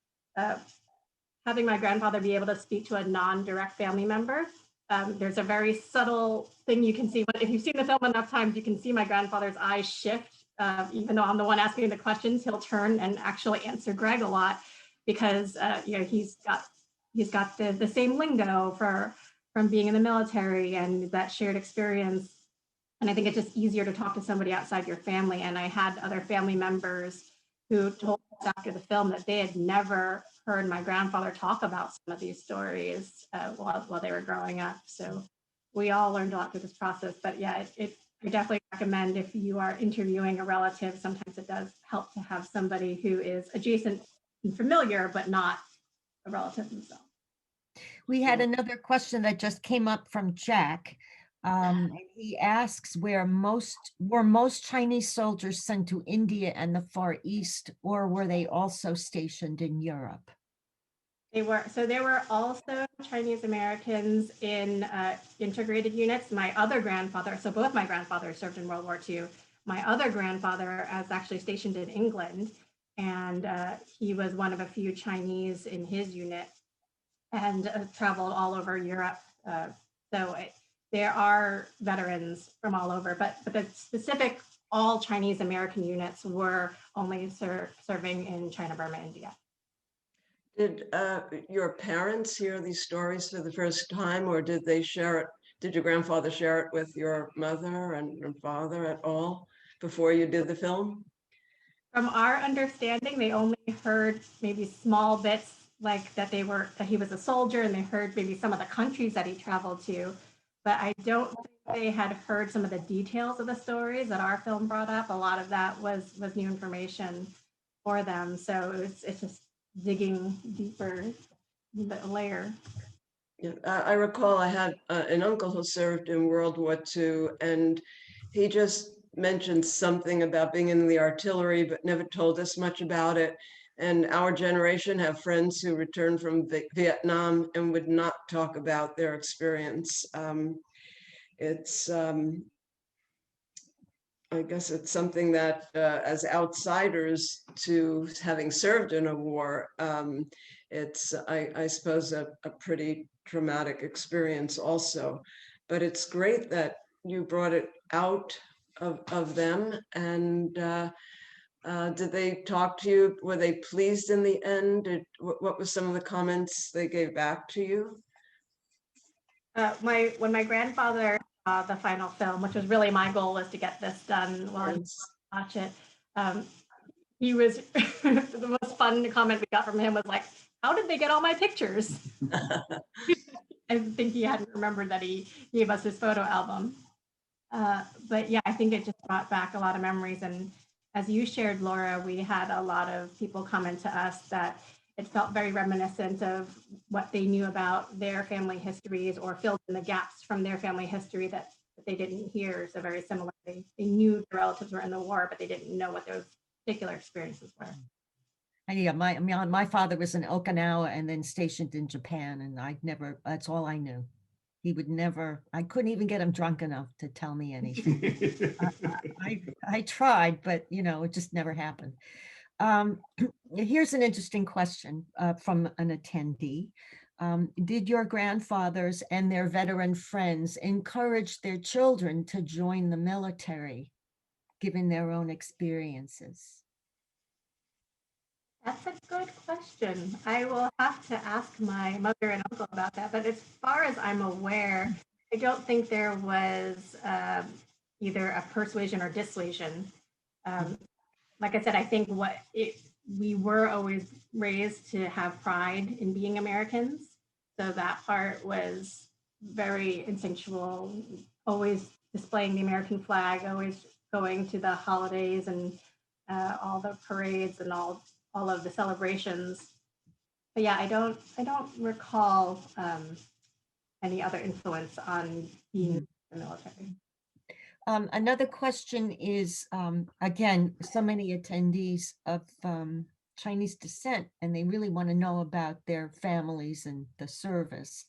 having my grandfather be able to speak to a non-direct family member. There's a very subtle thing you can see. If you've seen the film enough times, you can see my grandfather's eyes shift. Even though I'm the one asking the questions, he'll turn and actually answer Greg a lot because he's got the same lingo from being in the military and that shared experience. And I think it's just easier to talk to somebody outside your family. And I had other family members who told us after the film that they had never heard my grandfather talk about some of these stories while they were growing up. So we all learned a lot through this process. But yeah, I definitely recommend if you are interviewing a relative, sometimes it does help to have somebody who is adjacent and familiar, but not a relative themselves. We had another question that just came up from Jack. And he asks were most Chinese soldiers sent to India and the Far East, or were they also stationed in Europe? They were. So there were also Chinese Americans in integrated units. My other grandfather, so both my grandfathers served in World War II. My other grandfather was actually stationed in England, and he was one of a few Chinese in his unit and traveled all over Europe. There are veterans from all over, but the specific all Chinese American units were only serving in China, Burma, India. Did your parents hear these stories for the first time, or did they share it? Did your grandfather share it with your mother and your father at all before you did the film? From our understanding, they only heard maybe small bits, like that he was a soldier, and they heard maybe some of the countries that he traveled to. But I don't think they had heard some of the details of the stories that our film brought up. A lot of that was new information for them. So it's just digging deeper layer. Yeah, I recall I had an uncle who served in World War II, and he just mentioned something about being in the artillery, but never told us much about it. And our generation have friends who returned from Vietnam and would not talk about their experience. I guess it's something that as outsiders to having served in a war, it's, I suppose, a pretty traumatic experience also. But it's great that you brought it out of them. And did they talk to you? Were they pleased in the end? What were some of the comments they gave back to you? When my grandfather saw the final film, which was really my goal, was to get this done while I watch it. He was the most fun comment we got from him was like, "How did they get all my pictures?" I think he hadn't remembered that he gave us his photo album. But yeah, I think it just brought back a lot of memories. And as you shared, Laura, we had a lot of people comment to us that it felt very reminiscent of what they knew about their family histories or filled in the gaps from their family history that they didn't hear. So very similar. They knew the relatives were in the war, but they didn't know what those particular experiences were. Yeah, my father was in Okinawa and then stationed in Japan, and that's all I knew. He would never, I couldn't even get him drunk enough to tell me anything. I tried, but it just never happened. Here's an interesting question from an attendee. Did your grandfathers and their veteran friends encourage their children to join the military, given their own experiences? That's a good question. I will have to ask my mother and uncle about that. But as far as I'm aware, I don't think there was either a persuasion or dissuasion. like I said, I think we were always raised to have pride in being Americans. So that part was very instinctual, always displaying the American flag, always going to the holidays and all the parades and all of the celebrations. But yeah, I don't recall any other influence on being in the military. Another question is, again, so many attendees of Chinese descent, and they really want to know about their families and the service.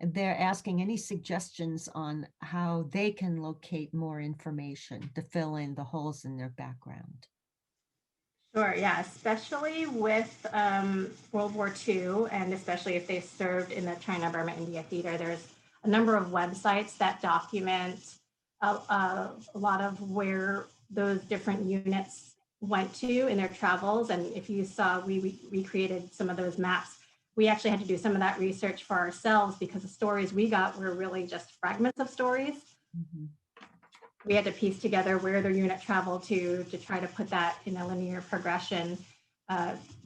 They're asking any suggestions on how they can locate more information to fill in the holes in their background. Sure, yeah, especially with World War II, and especially if they served in the China, Burma, India theater, there's a number of websites that document a lot of where those different units went to in their travels. And if you saw, we recreated some of those maps. We actually had to do some of that research for ourselves because the stories we got were really just fragments of stories. Mm-hmm. We had to piece together where their unit traveled to try to put that in a linear progression.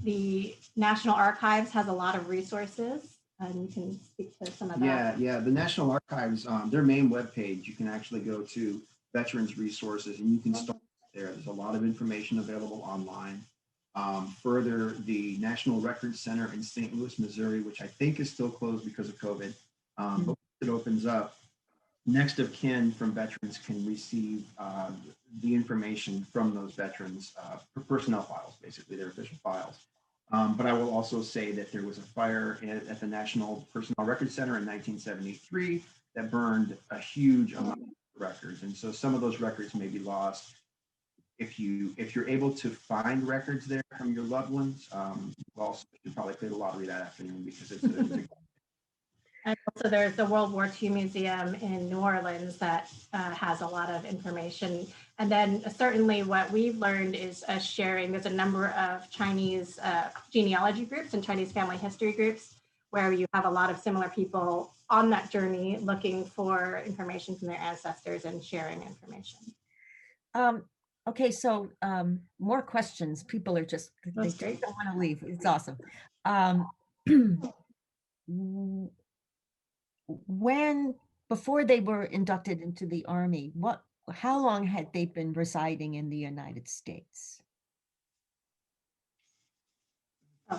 The National Archives has a lot of resources, and you can speak to some of that. Yeah. The National Archives, their main webpage, you can actually go to Veterans Resources and you can start there. There's a lot of information available online. Further, the National Records Center in St. Louis, Missouri, which I think is still closed because of COVID, but once it opens up, next of kin from veterans can receive the information from those veterans, personnel files, basically their official files. But I will also say that there was a fire at the National Personnel Records Center in 1973 that burned a huge amount of records. And so some of those records may be lost. If you're able to find records there from your loved ones, you also should probably play the lottery that afternoon because it's a And also there's the World War II Museum in New Orleans that has a lot of information. And then certainly what we've learned is sharing, there's a number of Chinese genealogy groups and Chinese family history groups where you have a lot of similar people on that journey looking for information from their ancestors and sharing information. Okay, so more questions. People are just, they don't want to leave. It's awesome. Before they were inducted into the Army, how long had they been residing in the United States?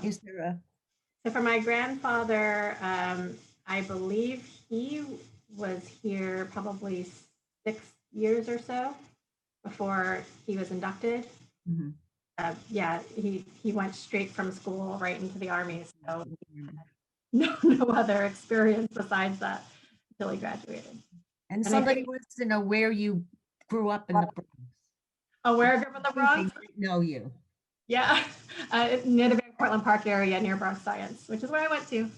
Is there a? So for my grandfather, I believe he was here probably 6 years or so before he was inducted. Mm-hmm. Yeah, he went straight from school right into the Army, so no other experience besides that until he graduated. And somebody wants to know where you grew up in the Bronx. Oh, where I grew up in the Bronx? They know you. Yeah, near the Van Cortlandt Park area, near Bronx Science, which is where I went to.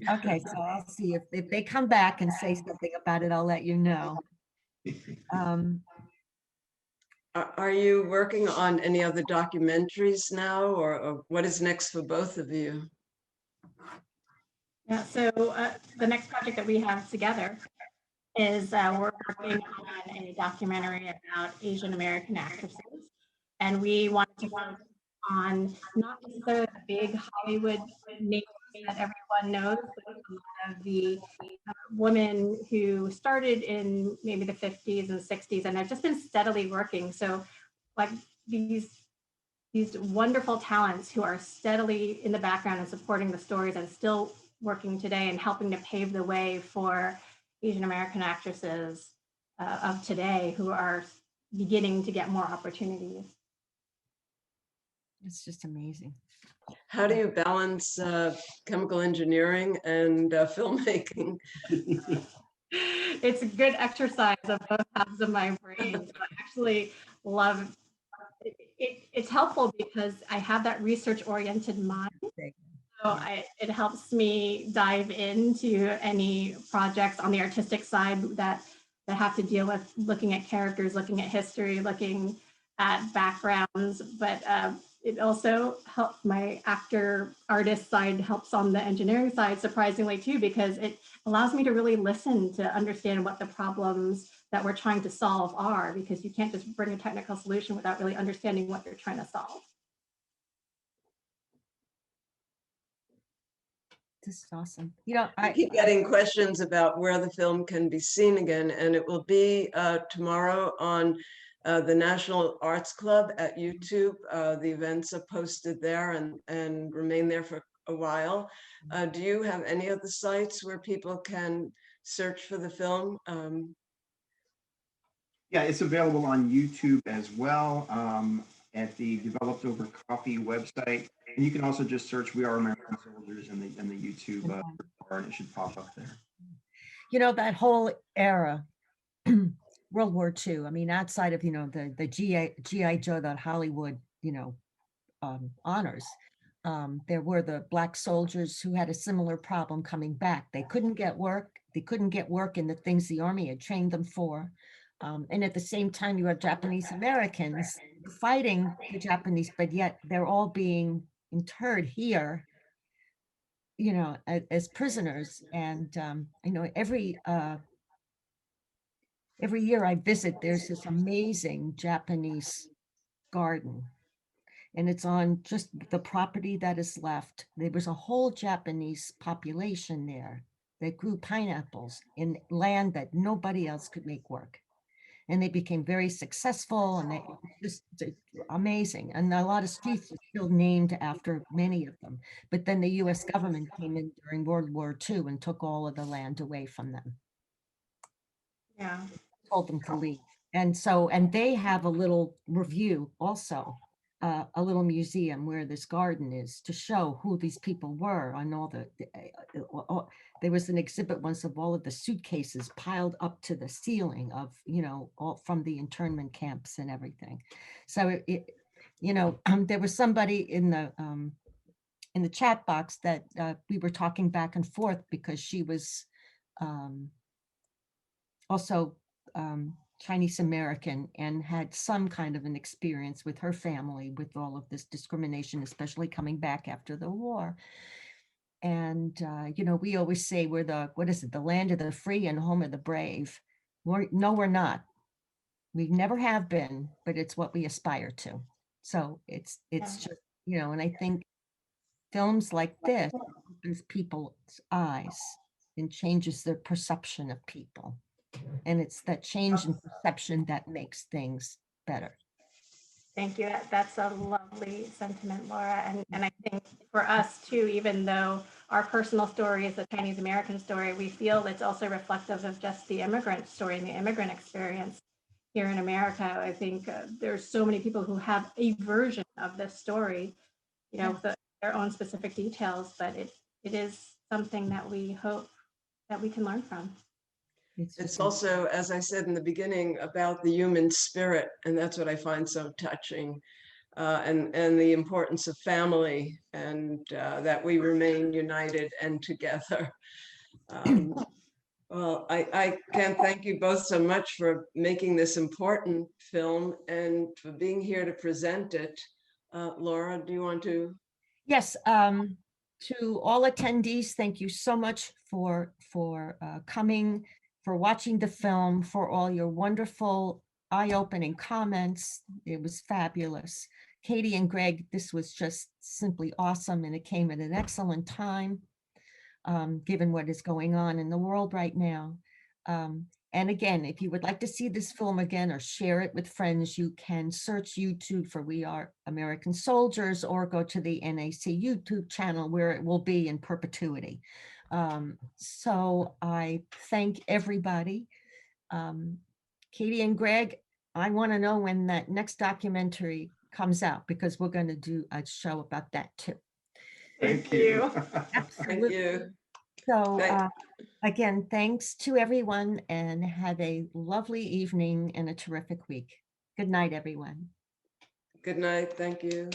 Okay, so I'll see if they come back and say something about it, I'll let you know. Are you working on any other documentaries now, or what is next for both of you? Yeah, so the next project that we have together is we're working on a documentary about Asian American actresses. And we wanted to focus on not necessarily the big Hollywood names that everyone knows, but a lot of the women who started in maybe the 50s and 60s and have just been steadily working. So like these wonderful talents who are steadily in the background and supporting the stories and still working today and helping to pave the way for Asian American actresses of today who are beginning to get more opportunities. It's just amazing. How do you balance chemical engineering and filmmaking? It's a good exercise of both halves of my brain. So I actually love it. It's helpful because I have that research-oriented mind. So it helps me dive into any projects on the artistic side that have to deal with looking at characters, looking at history, looking at backgrounds, but it also helps my artist side, helps on the engineering side, surprisingly too, because it allows me to really listen to understand what the problems that we're trying to solve are, because you can't just bring a technical solution without really understanding what you're trying to solve. This is awesome. You know, I keep getting questions about where the film can be seen again, and it will be tomorrow on the National Arts Club at YouTube. The events are posted there and remain there for a while. Do you have any other sites where people can search for the film? Yeah, it's available on YouTube as well, at the Developed Over Coffee website. And you can also just search "We Are American Soldiers" in the YouTube bar, and it should pop up there. you know, that whole era, World War II, I mean, outside of, you know, the GI Joe that Hollywood, you know, honors, there were the Black soldiers who had a similar problem coming back. They couldn't get work. They couldn't get work in the things the Army had trained them for. And at the same time, you have Japanese Americans fighting the Japanese, but yet they're all being interred here, you know, as prisoners. And I know every year I visit, there's this amazing Japanese garden, and it's on just the property that is left. There was a whole Japanese population there that grew pineapples in land that nobody else could make work. And they became very successful, and they just amazing. And a lot of streets are still named after many of them. But then the US government came in during World War II and took all of the land away from them. Yeah. Told them to leave. And so, and they have a little review also, a little museum where this garden is, to show who these people were on all there was an exhibit once of all of the suitcases piled up to the ceiling of, you know, all from the internment camps and everything. So you know, there was somebody in the chat box that we were talking back and forth, because she was also Chinese American and had some kind of an experience with her family with all of this discrimination, especially coming back after the war. And, you know, we always say we're the, what is it, the land of the free and home of the brave. No, we're not. We never have been, but it's what we aspire to. So it's just, you know, and I think films like this opens people's eyes and changes their perception of people. And it's that change in perception that makes things better. Thank you. That's a lovely sentiment, Laura. And I think for us too, even though our personal story is a Chinese American story, we feel it's also reflective of just the immigrant story and the immigrant experience here in America. I think there's so many people who have a version of this story, you know, with their own specific details, but it is something that we hope that we can learn from. It's also, as I said in the beginning, about the human spirit, and that's what I find so touching, and the importance of family, and that we remain united and together. Well, I can't thank you both so much for making this important film and for being here to present it. Laura, do you want to? Yes. To all attendees, thank you so much for coming, for watching the film, for all your wonderful eye-opening comments. It was fabulous. Katie and Greg, this was just simply awesome, and it came at an excellent time, given what is going on in the world right now. And again, if you would like to see this film again or share it with friends, you can search YouTube for We Are American Soldiers, or go to the NAC YouTube channel where it will be in perpetuity. So I thank everybody. Katie and Greg, I want to know when that next documentary comes out, because we're going to do a show about that too. Thank you. Absolutely. Thank you. So again, thanks to everyone, and have a lovely evening and a terrific week. Good night, everyone. Good night. Thank you.